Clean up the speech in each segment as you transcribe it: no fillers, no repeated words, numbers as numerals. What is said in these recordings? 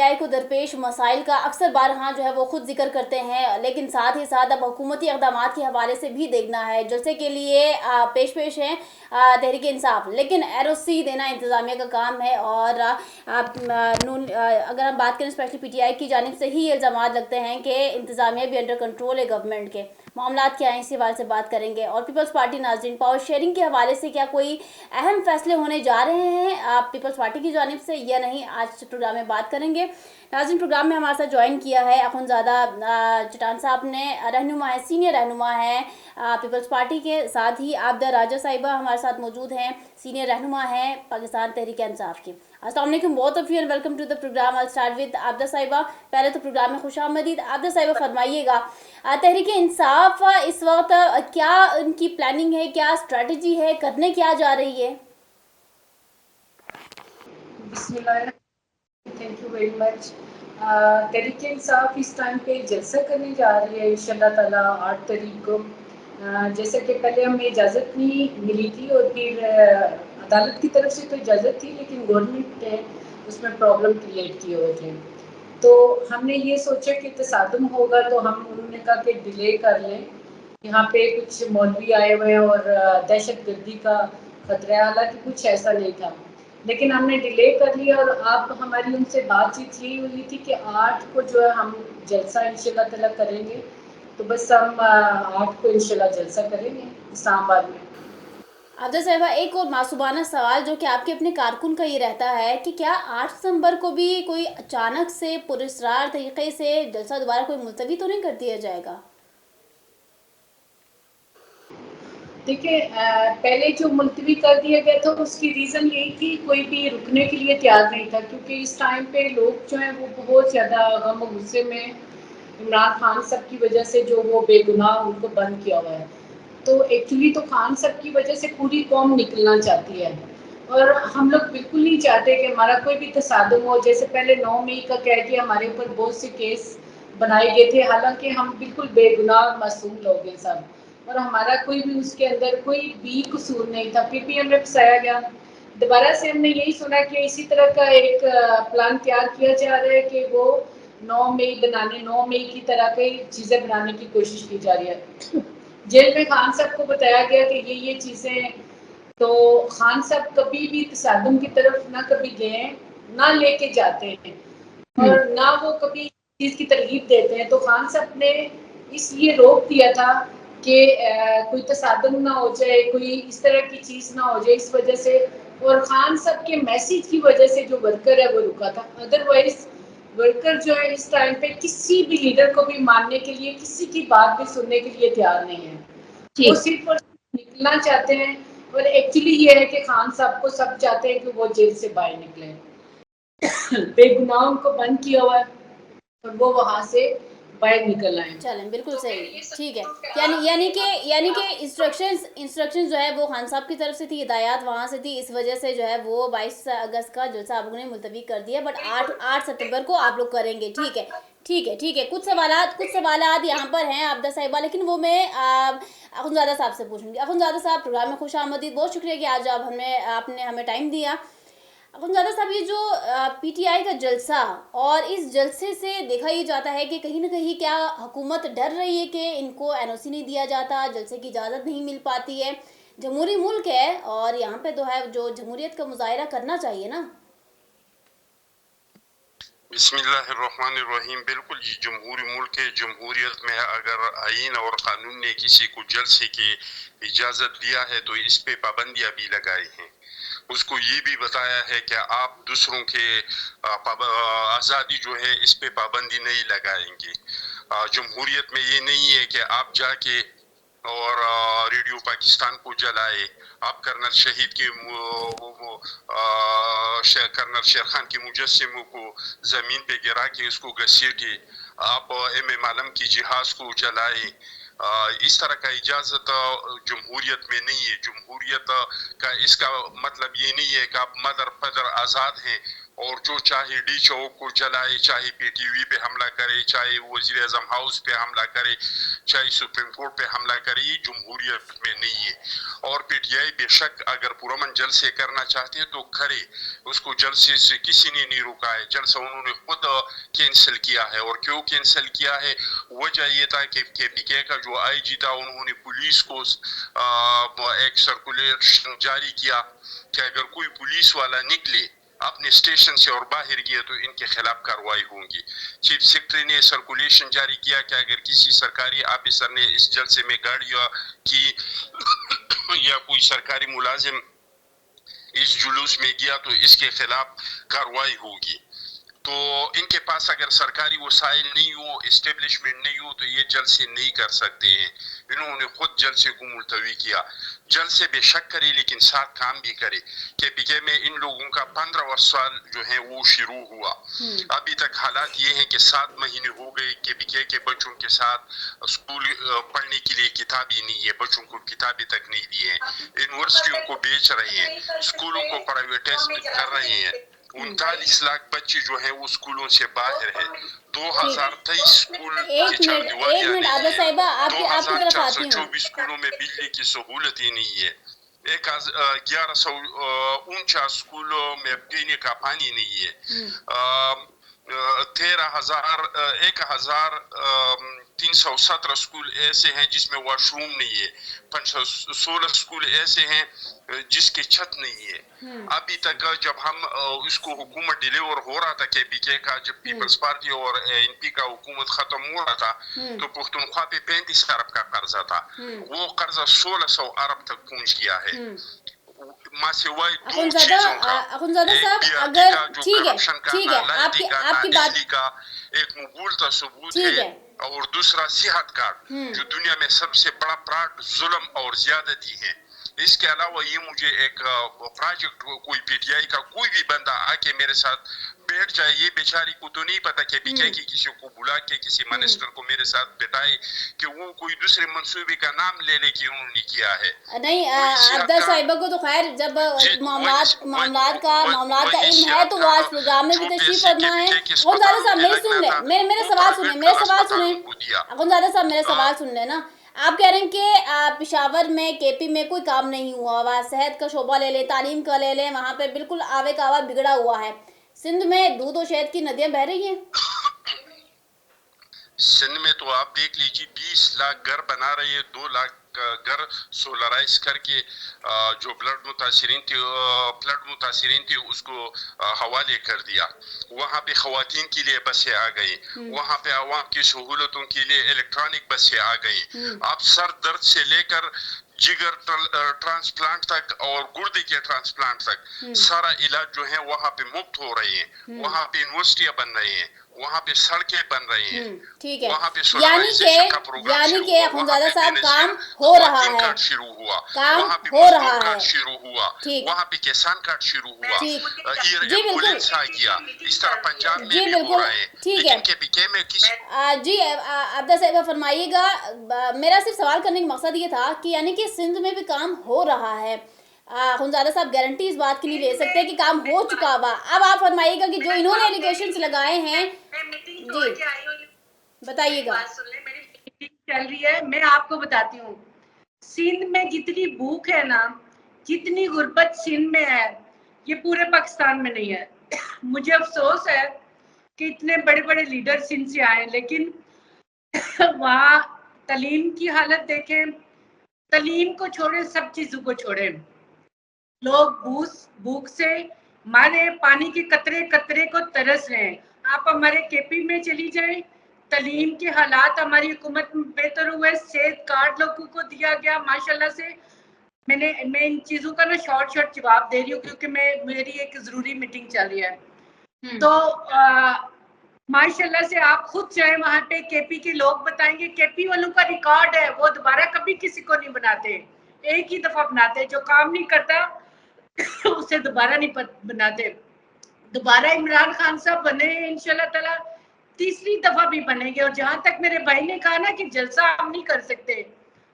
آئی کو درپیش مسائل کا اکثر بارہا جو ہے وہ خود ذکر کرتے ہیں، لیکن ساتھ ہی ساتھ اب حکومتی اقدامات کے حوالے سے بھی دیکھنا ہے۔ جلسے کے لیے پیش ہیں تحریک انصاف، لیکن ایل او سی دینا انتظامیہ کا کام ہے، اور اگر ہم بات کریں اسپیشلی پی ٹی آئی کی جانب سے ہی الزامات لگتے ہیں کہ انتظامیہ بھی انڈر کنٹرول ہے گورنمنٹ کے۔ معاملات کیا ہیں اسی حوالے سے بات کریں گے، اور پیپلز پارٹی ناظرین پاور شیئرنگ کے حوالے سے کیا کوئی اہم فیصلے ہونے جا رہے ہیں پیپلز پارٹی کی جانب سے یا نہیں، آج پروگرام میں بات کریں گے۔ ناظرین، پروگرام میں ہمارے ساتھ جوائن کیا ہے اخونزادہ چٹان صاحب نے، رہنما ہے، سینئر رہنما ہے پیپلز پارٹی کے، ساتھ ہی عابدہ راجہ صاحبہ ہمارے ساتھ موجود ہیں، سینئر رہنما ہے پاکستان تحریک انصاف کی۔ السلام علیکم both of you and welcome to the programme. I start with Abida صاحبہ۔ پہلے تو پروگرام میں خوش آمدید۔ عابدہ صاحبہ فرمائیے گا، تحریک انصاف اس وقت کیا ان کی پلاننگ ہے، کیا اسٹریٹجی ہے، کرنے کیا جا رہی ہے؟ بسم اللہ، thank you very much. Tehreek Insaf us time پہ جلسہ کرنے جا رہی ہے انشاءاللہ تعالیٰ 8 تاریخ کو۔ جیسا کہ پہلے ہمیں اجازت نہیں ملی تھی، اور پھر عدالت کی طرف سے تو اجازت تھی، لیکن گورنمنٹ نے اس میں پرابلم کریٹ کیے ہوئے تھے، تو ہم نے یہ سوچا کہ تصادم ہوگا، تو انہوں نے کہا کہ ڈیلے کر لیں، یہاں پہ کچھ مولوی آئے ہوئے ہیں اور دہشت گردی کا خطرہ ہے، حالانکہ کچھ ایسا نہیں تھا، لیکن ہم نے ڈیلے کر لیا، اور اب ہماری ان سے بات چیت یہی ہوئی تھی کہ 8 کو جو ہے ہم جلسہ انشاءاللہ تعالیٰ کریں گے، تو بس ہم 8 کو انشاءاللہ جلسہ کریں گے اسلام آباد میں۔ عابدہ صاحبہ، ایک اور معصوبانہ سوال جو کہ آپ کے اپنے کارکن کا یہ رہتا ہے کہ کیا 8 دسمبر کو بھی کوئی اچانک سے پراسرار طریقے سے جلسہ دوبارہ کوئی ملتوی تو نہیں کر دیا جائے گا؟ دیکھیں، پہلے جو ملتوی کر دیا گیا تھا اس کی ریزن یہی تھی، کوئی بھی رکنے کے لیے تیار نہیں تھا، کیونکہ اس ٹائم پہ لوگ جو ہیں وہ بہت زیادہ غم و غصے میں عمران خان صاحب کی وجہ سے، جو وہ بے گناہ ان کو بند کیا ہوا ہے، تو ایکچولی تو خان صاحب کی وجہ سے پوری قوم نکلنا چاہتی ہے، اور ہم لوگ بالکل نہیں چاہتے کہ ہمارا کوئی بھی تصادم ہو، جیسے پہلے 9 مئی کا کہہ کے ہمارے اوپر بہت سے کیس بنائے گئے تھے، حالانکہ ہم بالکل بے گناہ معصوم لوگ ہیں سب، اور ہمارا کوئی بھی اس کے اندر کوئی بھی قصور نہیں تھا، پھر بھی ہمیں پھنسایا گیا۔ دوبارہ سے ہم نے یہی سنا کہ اسی طرح کا ایک پلان تیار کیا جا رہا ہے کہ وہ 9 مئی کی طرح کی چیزیں بنانے کی کوشش کی جا رہی ہے۔ جیل میں خان صاحب کو بتایا گیا کہ یہ چیزیں، تو خان صاحب کبھی بھی تصادم کی طرف نہ کبھی گئے، نہ لے کے جاتے ہیں، اور نہ وہ کبھی چیز کی ترغیب دیتے ہیں، تو خان صاحب نے اس لیے روک دیا تھا کہ کوئی تصادم نہ ہو جائے، کوئی اس طرح کی چیز نہ ہو جائے، اس وجہ سے، اور خان صاحب کے میسیج کی وجہ سے جو ورکر ہے وہ رکا تھا، ادروائز ورکر جو ہے اس ٹائم پہ کسی بھی لیڈر کو بھی ماننے کے لیے، کسی کی بات بھی سننے کے لیے تیار نہیں ہے، وہ صرف اور صرف نکلنا چاہتے ہیں، اور ایکچولی یہ ہے کہ خان صاحب کو سب چاہتے ہیں کہ وہ جیل سے باہر نکلیں، بے گناہ ان کو بند کیا ہوا ہے اور وہ وہاں سے باہر نکل آئے۔ چلیں، بالکل تو صحیح، میرے یہ ٹھیک ہے۔ سجیشن کہ یعنی کہ انسٹرکشنز جو ہے وہ خان صاحب کی طرف سے تھی، ہدایات وہاں سے تھی، اس وجہ سے جو ہے وہ 22 اگست کا جلسہ آپ لوگوں نے ملتوی کر دیا، بٹ 8 ستمبر کو آپ لوگ کریں گے، ٹھیک ہے، ٹھیک ہے۔ کچھ سوالات یہاں پر ہیں عابدہ صاحبہ، لیکن وہ میں اخونزادہ صاحب سے پوچھوں گی۔ اخونزادہ صاحب، پروگرام میں خوش آمدید، بہت شکریہ کہ آج آپ نے ہمیں ٹائم دیا۔ اخونزادہ صاحب، یہ جو پی ٹی آئی کا جلسہ، اور اس جلسے سے دیکھا یہ جاتا ہے کہ کہیں نہ کہیں کیا حکومت ڈر رہی ہے کہ ان کو این او سی نہیں دیا جاتا، جلسے کی اجازت نہیں مل پاتی ہے؟ جمہوری ملک ہے اور یہاں پہ تو ہے جو جمہوریت کا مظاہرہ کرنا چاہیے نا۔ بسم اللہ الرحمن الرحیم، بالکل یہ جمہوری ملک ہے، جمہوریت میں اگر آئین اور قانون نے کسی کو جلسے کی اجازت دیا ہے تو اس پہ پابندیاں بھی لگائی ہیں، اس کو یہ بھی بتایا ہے کہ آپ دوسروں کے آزادی جو ہے اس پہ پابندی نہیں لگائیں گے۔ جمہوریت میں یہ نہیں ہے کہ آپ جا کے اور ریڈیو پاکستان کو جلائے، آپ کرنل شہید کے کرنل شیر خان کے مجسموں کو زمین پہ گرا کے اس کو گھسیٹے، آپ ایم اے عالم کی جہاز کو جلائے، اس طرح کا اجازت جمہوریت میں نہیں ہے۔ جمہوریت کا اس کا مطلب یہ نہیں ہے کہ آپ مدر فدر آزاد ہیں اور جو چاہے ڈی چوک کو جلائے, چاہے پی ٹی وی پہ حملہ کرے, چاہے وزیر اعظم ہاؤس پہ حملہ کرے, چاہے سپریم کورٹ پہ حملہ کرے, یہ جمہوریت میں نہیں ہے. اور پی ٹی آئی بے شک اگر پرامن جلسے کرنا چاہتے ہیں تو کرے, اس کو جلسے سے کسی نے نہیں روکا ہے. جلسہ انہوں نے خود کینسل کیا ہے. اور کیوں کینسل کیا ہے, وجہ یہ تھا کہ پی کے کا جو آئی جی تھا انہوں نے پولیس کو ایک سرکولیشن جاری کیا کہ اگر کوئی پولیس والا نکلے اپنے اسٹیشن سے اور باہر گئے تو ان کے خلاف کارروائی ہوں گی. چیف سیکرٹری نے سرکولیشن جاری کیا کہ اگر کسی سرکاری آفیسر نے اس جلسے میں گاڑیاں کی یا کوئی سرکاری ملازم اس جلوس میں گیا تو اس کے خلاف کارروائی ہوگی. تو ان کے پاس اگر سرکاری وسائل نہیں ہو, اسٹیبلشمنٹ نہیں ہو, تو یہ جلسے نہیں کر سکتے ہیں. انہوں نے خود جلسے کو ملتوی کیا. جلسے بے شک کرے لیکن ساتھ کام بھی کرے. کہ پی کے میں ان لوگوں کا 15واں سال جو ہے وہ شروع ہوا. ابھی تک حالات یہ ہیں کہ 7 مہینے ہو گئے کہ پی کے بچوں کے ساتھ اسکول پڑھنے کے لیے کتابیں نہیں ہے, بچوں کو کتابیں تک نہیں دی ہیں, یونیورسٹیوں کو بیچ رہے ہیں, اسکولوں کو پرائیویٹائز کر رہے ہیں. 39 لاکھ بچے جو ہیں وہ اسکولوں سے باہر ہے. 2023 اسکول کی چاردیوالیاں نہیں ہے. 2424 اسکولوں میں بجلی کی سہولتیں نہیں ہے. 1149 اسکولوں میں پینے کا پانی نہیں ہے. 1317 اسکول ایسے ہیں جس میں واش روم نہیں ہے. 16 اسکول ایسے ہیں جس کی چھت نہیں ہے. ابھی تک جب ہم اس کو حکومت ڈیلیور ہو رہا تھا کہ پی کے کا, جب پیپلز پارٹی اور این پی کا حکومت ختم ہو رہا تھا تو پختونخوا پہ 35 ارب کا قرضہ تھا. وہ قرضہ 1600 ارب تک پہنچ گیا ہے. ماں سوائے 2 چیزوں کا, ایک پی کا جو کرپشن کا, نالائتی کا, نادیلی کا ایک مقبولتا ثبوت ہے, اور دوسرا صحت کارڈ جو دنیا میں سب سے بڑا پراٹ ظلم اور زیادتی ہے. اس کے علاوہ یہ مجھے ایک پروجیکٹ کوئی پی ٹی آئی کا کوئی بھی بندہ آ کے میرے ساتھ بیٹھ جائے, یہ بیچاری کو تو نہیں پتا کہ پی کے کی کسی کو بلا کے کسی منسٹر کو میرے ساتھ بٹھائے کہ وہ کوئی دوسرے منصوبے کا نام لے لے کہ انہوں نے کیا ہے. نہیں, عبدہ صاحبہ کو تو خیر جب معاملات کا علم ہے تو وہ آج پروگرام میں بھی تشریف فرما ہے. اخنزادہ صاحب میرے سن لیں, میرے سوال سنیں, اخنزادہ صاحب میرے سوال سن لیں نا. آپ کہہ رہے ہیں کہ پشاور میں کے پی میں کوئی کام نہیں ہوا ہوا, صحت کا شعبہ لے لیں, تعلیم کا لے لیں, وہاں پہ بالکل آوے کا آوا بگڑا ہوا ہے. سندھ میں دودھ و شہد کی ندیاں بہہ رہی ہیں. سندھ میں تو آپ دیکھ لیجیے 20 لاکھ گھر بنا رہے ہیں, 2 لاکھ گھر سولرائز کر کے جو فلڈ متاثرین تھے اس کو حوالے کر دیا. وہاں پہ خواتین کے لیے بسیں آ گئی, وہاں پہ عوام کی سہولتوں کے لیے الیکٹرانک بسیں آ گئی. آپ سر درد سے لے کر جگر ٹرانسپلانٹ تک اور گردے کے ٹرانسپلانٹ تک سارا علاج جو ہے وہاں پہ مفت ہو رہے ہیں. وہاں پہ یونیورسٹیاں بن رہی ہیں, وہاں پہ سڑکیں بن رہی ہیں. ٹھیک ہے, وہاں پہ یعنی کہ اخنزادہ صاحب کام ہو رہا ہے, شروع ہوا, کام وہاں پہ ہو رہا ہے, شروع ہوا, وہاں پہ کسان کارڈ شروع ہوا, ایمبولینس آ گیا. اس طرح پنجاب میں بھی ہو رہا ہے. ٹھیک ہے جی عبدہ صاحبہ فرمائیے گا. میرا صرف سوال کرنے کا مقصد یہ تھا کہ یعنی کہ سندھ میں بھی کام ہو رہا ہے. اخنزادہ صاحب گارنٹی اس بات کی نہیں لے سکتے کہ کام ہو چکا ہوا. اب آپ فرمائیے گا کہ جو انہوں نے ایلیگیشنز لگائے ہیں, جی بتائیے گا. چل رہی ہے, میں آپ کو بتاتی ہوں. سندھ میں جتنی بھوک ہے نا, جتنی غربت سندھ میں ہے, یہ پورے پاکستان میں نہیں ہے. مجھے افسوس ہے کہ اتنے بڑے بڑے لیڈر سندھ سے آئے, لیکن وہاں تعلیم کی حالت دیکھیں, تعلیم کو چھوڑیں, سب چیزوں کو چھوڑیں. لوگ بھوک سے مارے, پانی کے قطرے قطرے کو ترس رہے ہیں. آپ ہمارے کے پی میں چلی جائیں, تعلیم کے حالات ہماری حکومت میں بہتر ہوئے, صحت کارڈ لوگوں کو دیا گیا ماشاءاللہ سے. میں ان چیزوں کا نا شارٹ جواب دے رہی ہوں کیونکہ میری ایک ضروری میٹنگ چل رہی ہے. تو ماشاءاللہ سے آپ خود چاہیں وہاں پہ کے پی کے لوگ بتائیں گے, کے پی والوں کا ریکارڈ ہے, وہ دوبارہ کبھی کسی کو نہیں بناتے, ایک ہی دفعہ بناتے. جو کام نہیں کرتا اسے دوبارہ نہیں بناتے. دوبارہ عمران خان صاحب بنے انشاءاللہ تعالی, تیسری دفعہ بھی بنیں گے. اور جہاں تک میرے بھائی نے کہا نا کہ جلسہ ہم نہیں کر سکتے,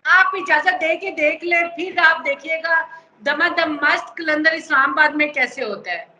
آپ اجازت دے کے دیکھ لیں, پھر آپ دیکھیے گا دما دم مست کلندر اسلام آباد میں کیسے ہوتا ہے.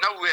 90